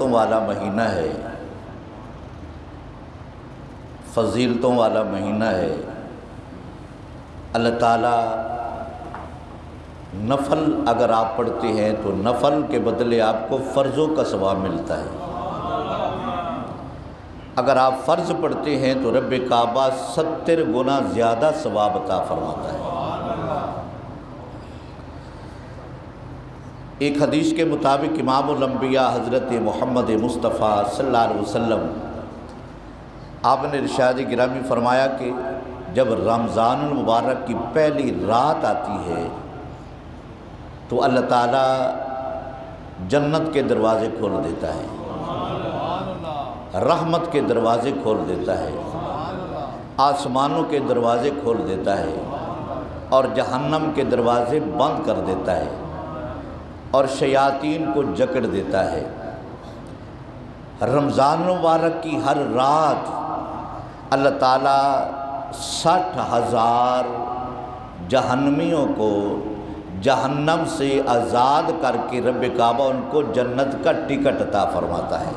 برکتوں والا مہینہ ہے، فضیلتوں والا مہینہ ہے۔ اللہ تعالیٰ نفل اگر آپ پڑھتے ہیں تو نفل کے بدلے آپ کو فرضوں کا ثواب ملتا ہے۔ اگر آپ فرض پڑھتے ہیں تو رب کعبہ 70 گنا زیادہ ثواب عطا فرماتا ہے۔ ایک حدیث کے مطابق امام الانبیاء حضرت محمد مصطفیٰ صلی اللہ علیہ وسلم آپ نے ارشاد گرامی فرمایا کہ جب رمضان المبارک کی پہلی رات آتی ہے تو اللہ تعالیٰ جنت کے دروازے کھول دیتا ہے، رحمت کے دروازے کھول دیتا ہے، آسمانوں کے دروازے کھول دیتا ہے اور جہنم کے دروازے بند کر دیتا ہے اور شیاطین کو جکڑ دیتا ہے۔ رمضان المبارک کی ہر رات اللہ تعالیٰ 60,000 جہنمیوں کو جہنم سے آزاد کر کے رب کعبہ ان کو جنت کا ٹکٹ عطا فرماتا ہے۔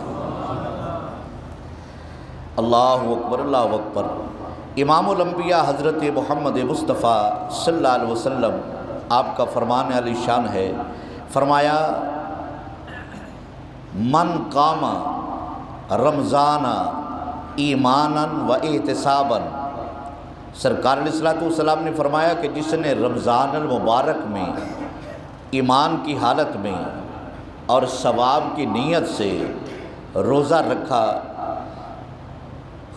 اللہ اکبر، اللہ اکبر۔ امام الانبیاء حضرت محمد مصطفیٰ صلی اللہ علیہ وسلم آپ کا فرمان علی شان ہے، فرمایا من قام رمضان ایمانا و احتسابا، سرکار علیہ الصلوۃ والسلام نے فرمایا کہ جس نے رمضان المبارک میں ایمان کی حالت میں اور ثواب کی نیت سے روزہ رکھا،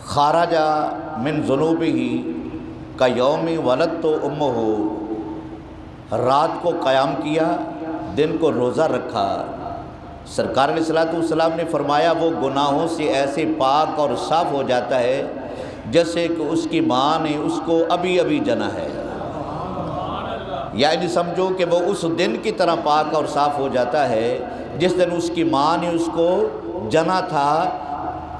خرج من ذنوبہ کیوم ولدت امہ، رات کو قیام کیا، دن کو روزہ رکھا، سرکار علیہ الصلوۃ والسلام نے فرمایا وہ گناہوں سے ایسے پاک اور صاف ہو جاتا ہے جیسے کہ اس کی ماں نے اس کو ابھی ابھی جنا ہے۔ یعنی سمجھو کہ وہ اس دن کی طرح پاک اور صاف ہو جاتا ہے جس دن اس کی ماں نے اس کو جنا تھا،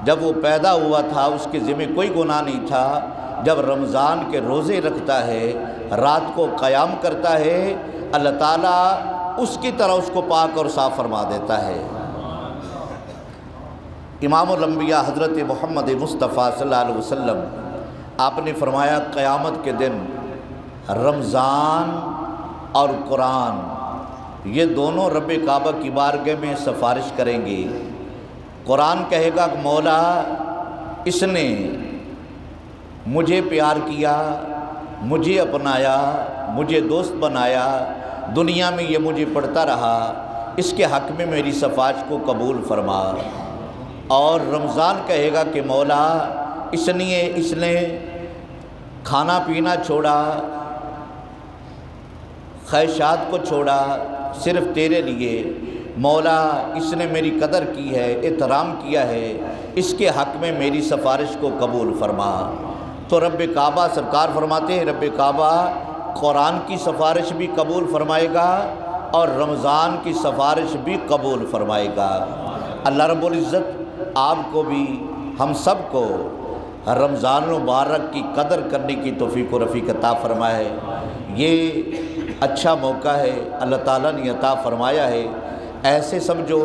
جب وہ پیدا ہوا تھا اس کے ذمہ کوئی گناہ نہیں تھا۔ جب رمضان کے روزے رکھتا ہے، رات کو قیام کرتا ہے، اللہ تعالیٰ اس کی طرح اس کو پاک اور صاف فرما دیتا ہے۔ امام الانبیاء حضرت محمد مصطفیٰ صلی اللہ علیہ وسلم آپ نے فرمایا قیامت کے دن رمضان اور قرآن یہ دونوں رب کعبہ کی بارگاہ میں سفارش کریں گے۔ قرآن کہے گا کہ مولا اس نے مجھے پیار کیا، مجھے اپنایا، مجھے دوست بنایا، دنیا میں یہ مجھے پڑھتا رہا، اس کے حق میں میری سفارش کو قبول فرما۔ اور رمضان کہے گا کہ مولا اس نے کھانا پینا چھوڑا، خواہشات کو چھوڑا صرف تیرے لیے، مولا اس نے میری قدر کی ہے، احترام کیا ہے، اس کے حق میں میری سفارش کو قبول فرما۔ تو رب کعبہ سرکار فرماتے ہیں رب کعبہ قرآن کی سفارش بھی قبول فرمائے گا اور رمضان کی سفارش بھی قبول فرمائے گا۔ اللہ رب العزت آپ کو بھی ہم سب کو رمضان المبارک کی قدر کرنے کی توفیق و رفیق عطا فرمائے۔ یہ اچھا موقع ہے اللہ تعالیٰ نے عطا فرمایا ہے۔ ایسے سمجھو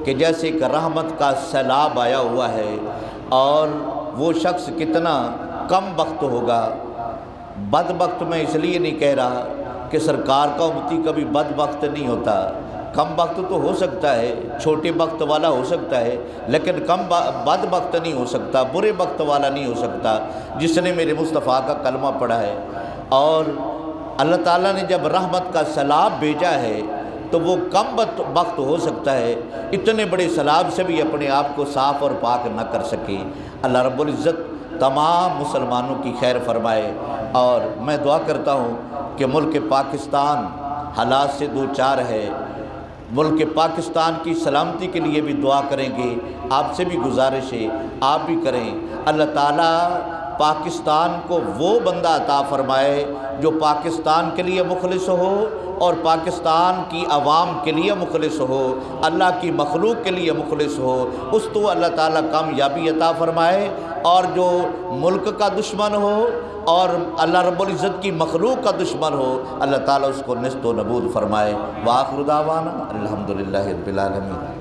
کہ جیسے کہ رحمت کا سیلاب آیا ہوا ہے اور وہ شخص کتنا کم وقت ہوگا۔ بد وقت میں اس لیے نہیں کہہ رہا کہ سرکار کا امتی کبھی بد وقت نہیں ہوتا، کم وقت تو ہو سکتا ہے، چھوٹے وقت والا ہو سکتا ہے، لیکن بد وقت نہیں ہو سکتا، برے وقت والا نہیں ہو سکتا جس نے میرے مصطفیٰ کا کلمہ پڑھا ہے۔ اور اللہ تعالیٰ نے جب رحمت کا سیلاب بھیجا ہے تو وہ کم وقت ہو سکتا ہے، اتنے بڑے سیلاب سے بھی اپنے آپ کو صاف اور پاک نہ کر سکے۔ اللہ رب العزت تمام مسلمانوں کی خیر فرمائے۔ اور میں دعا کرتا ہوں کہ ملک پاکستان حالات سے دوچار ہے، ملک پاکستان کی سلامتی کے لیے بھی دعا کریں گے۔ آپ سے بھی گزارش ہے آپ بھی کریں، اللہ تعالیٰ پاکستان کو وہ بندہ عطا فرمائے جو پاکستان کے لیے مخلص ہو اور پاکستان کی عوام کے لیے مخلص ہو، اللہ کی مخلوق کے لیے مخلص ہو، اس تو اللہ تعالیٰ کامیابی عطا فرمائے۔ اور جو ملک کا دشمن ہو اور اللہ رب العزت کی مخلوق کا دشمن ہو، اللہ تعالیٰ اس کو نیست و نابود فرمائے۔ وآخر دعوانا الحمدللہ رب العالمین۔